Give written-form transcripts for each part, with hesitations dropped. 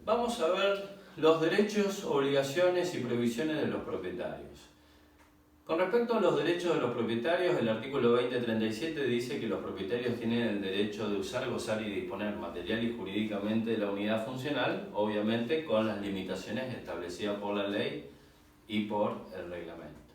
Vamos a ver los derechos, obligaciones y prohibiciones de los propietarios. Con respecto a los derechos de los propietarios, el artículo 2037 dice que los propietarios tienen el derecho de usar, gozar y disponer material y jurídicamente de la unidad funcional, obviamente con las limitaciones establecidas por la ley y por el reglamento.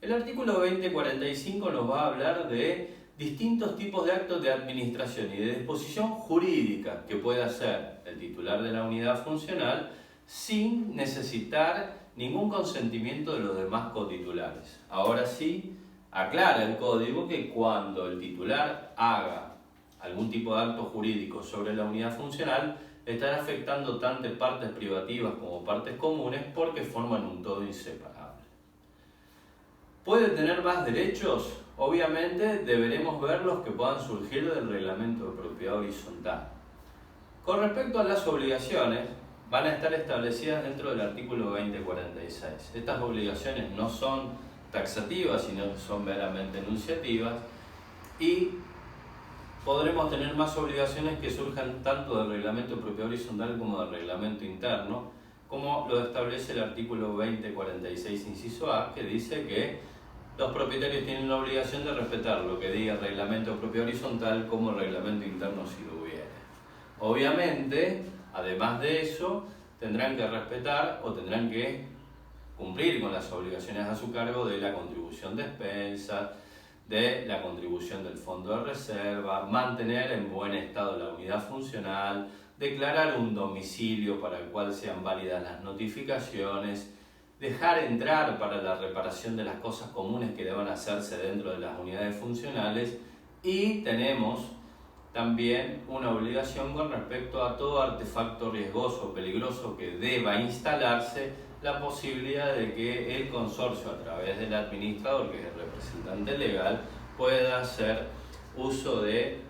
El artículo 2045 nos va a hablar de distintos tipos de actos de administración y de disposición jurídica que puede hacer el titular de la unidad funcional sin necesitar ningún consentimiento de los demás cotitulares. Ahora sí, aclara el código que cuando el titular haga algún tipo de acto jurídico sobre la unidad funcional, estará afectando tanto partes privativas como partes comunes porque forman un todo inseparable. ¿Puede tener más derechos? Obviamente deberemos ver los que puedan surgir del reglamento de propiedad horizontal. Con respecto a las obligaciones, van a estar establecidas dentro del artículo 2046. Estas obligaciones no son taxativas, sino que son meramente enunciativas y podremos tener más obligaciones que surjan tanto del reglamento de propiedad horizontal como del reglamento interno, como lo establece el artículo 2046 inciso A, que dice que los propietarios tienen la obligación de respetar lo que diga el reglamento de propiedad horizontal como el reglamento interno si lo hubiera. Obviamente, además de eso, tendrán que respetar o tendrán que cumplir con las obligaciones a su cargo de la contribución de expensas, de la contribución del fondo de reserva, mantener en buen estado la unidad funcional, declarar un domicilio para el cual sean válidas las notificaciones, dejar entrar para la reparación de las cosas comunes que deban hacerse dentro de las unidades funcionales y tenemos también una obligación con respecto a todo artefacto riesgoso o peligroso que deba instalarse, la posibilidad de que el consorcio a través del administrador, que es el representante legal, pueda hacer uso de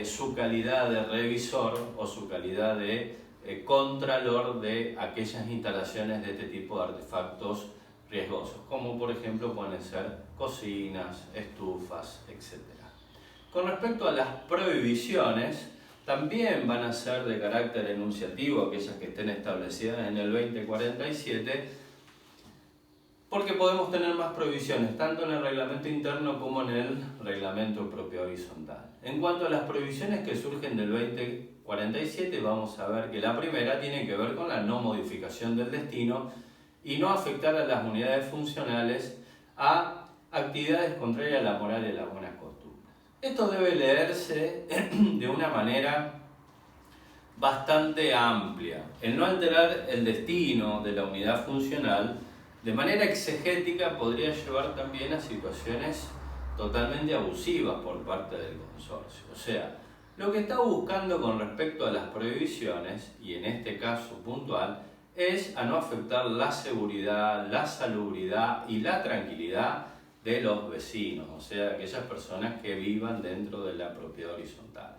su calidad de revisor o su calidad de contralor de aquellas instalaciones de este tipo de artefactos riesgosos, como por ejemplo pueden ser cocinas, estufas, etc. Con respecto a las prohibiciones, también van a ser de carácter enunciativo aquellas que estén establecidas en el 2047, porque podemos tener más prohibiciones, tanto en el reglamento interno como en el reglamento de propiedad horizontal. En cuanto a las prohibiciones que surgen del 2047, vamos a ver que la primera tiene que ver con la no modificación del destino y no afectar a las unidades funcionales a actividades contrarias a la moral y a las buenas costumbres. Esto debe leerse de una manera bastante amplia. El no alterar el destino de la unidad funcional de manera exegética podría llevar también a situaciones totalmente abusivas por parte del consorcio. O sea, lo que está buscando con respecto a las prohibiciones, y en este caso puntual, es a no afectar la seguridad, la salubridad y la tranquilidad de los vecinos, o sea, aquellas personas que vivan dentro de la propiedad horizontal.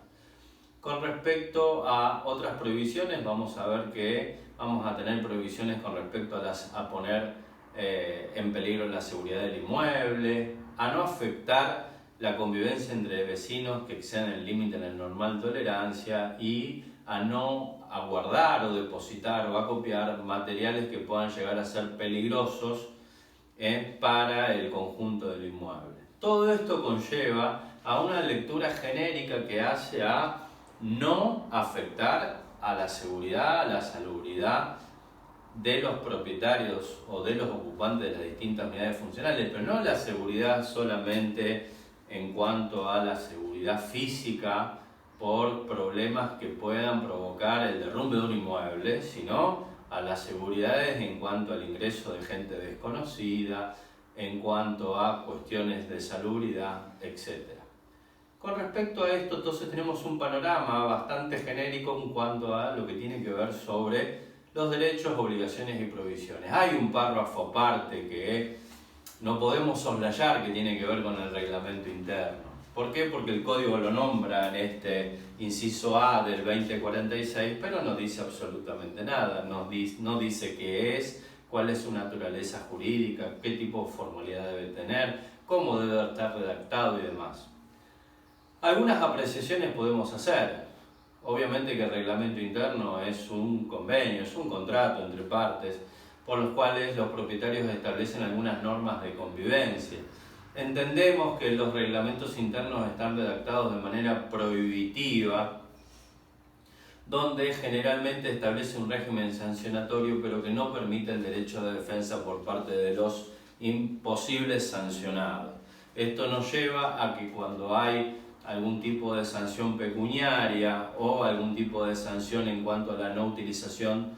Con respecto a otras prohibiciones, vamos a ver que vamos a tener prohibiciones con respecto a poner en peligro la seguridad del inmueble, a no afectar la convivencia entre vecinos que excedan el límite en la normal tolerancia y a no guardar o depositar o acopiar materiales que puedan llegar a ser peligrosos para el conjunto del inmueble. Todo esto conlleva a una lectura genérica que hace a no afectar a la seguridad, a la salubridad de los propietarios o de los ocupantes de las distintas unidades funcionales, pero no la seguridad solamente en cuanto a la seguridad física por problemas que puedan provocar el derrumbe de un inmueble, sino a las seguridades en cuanto al ingreso de gente desconocida, en cuanto a cuestiones de salubridad, etc. Con respecto a esto, entonces tenemos un panorama bastante genérico en cuanto a lo que tiene que ver sobre los derechos, obligaciones y prohibiciones. Hay un párrafo aparte que no podemos soslayar que tiene que ver con el reglamento interno. ¿Por qué? Porque el código lo nombra en este inciso A del 2046, pero no dice absolutamente nada. No dice qué es, cuál es su naturaleza jurídica, qué tipo de formalidad debe tener, cómo debe estar redactado y demás. Algunas apreciaciones podemos hacer. Obviamente que el reglamento interno es un convenio, es un contrato entre partes por los cuales los propietarios establecen algunas normas de convivencia. Entendemos que los reglamentos internos están redactados de manera prohibitiva, donde generalmente establece un régimen sancionatorio, pero que no permite el derecho de defensa por parte de los imposibles sancionados. Esto nos lleva a que cuando hay algún tipo de sanción pecuniaria o algún tipo de sanción en cuanto a la no utilización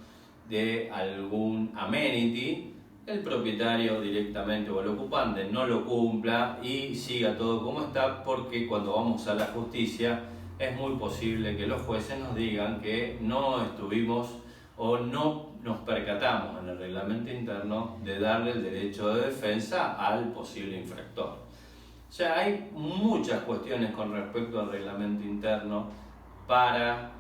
de algún amenity, el propietario directamente o el ocupante no lo cumpla y siga todo como está, porque cuando vamos a la justicia es muy posible que los jueces nos digan que no estuvimos o no nos percatamos en el reglamento interno de darle el derecho de defensa al posible infractor. O sea, hay muchas cuestiones con respecto al reglamento interno para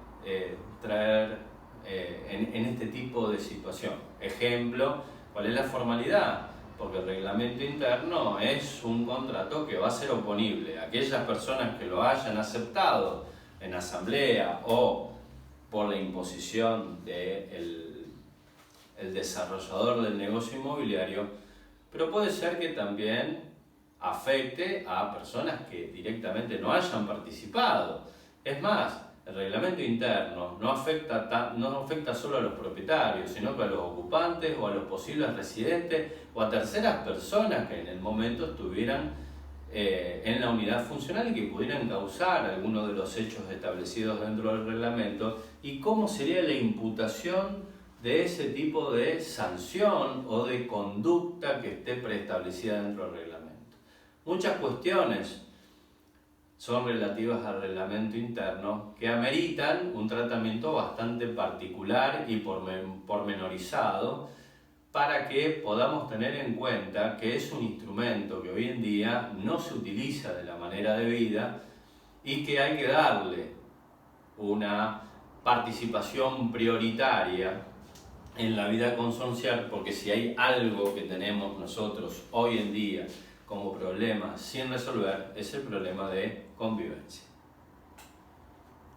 traer en este tipo de situación. Ejemplo, ¿cuál es la formalidad? Porque el reglamento interno es un contrato que va a ser oponible. Aquellas personas que lo hayan aceptado en asamblea o por la imposición del desarrollador del negocio inmobiliario, pero puede ser que también afecte a personas que directamente no hayan participado. Es más, el reglamento interno no afecta solo a los propietarios, sino que a los ocupantes o a los posibles residentes o a terceras personas que en el momento estuvieran en la unidad funcional y que pudieran causar alguno de los hechos establecidos dentro del reglamento, y cómo sería la imputación de ese tipo de sanción o de conducta que esté preestablecida dentro del reglamento. Muchas cuestiones son relativas al reglamento interno que ameritan un tratamiento bastante particular y pormenorizado para que podamos tener en cuenta que es un instrumento que hoy en día no se utiliza de la manera debida y que hay que darle una participación prioritaria en la vida consorcial, porque si hay algo que tenemos nosotros hoy en día como problema sin resolver, es el problema de convivencia.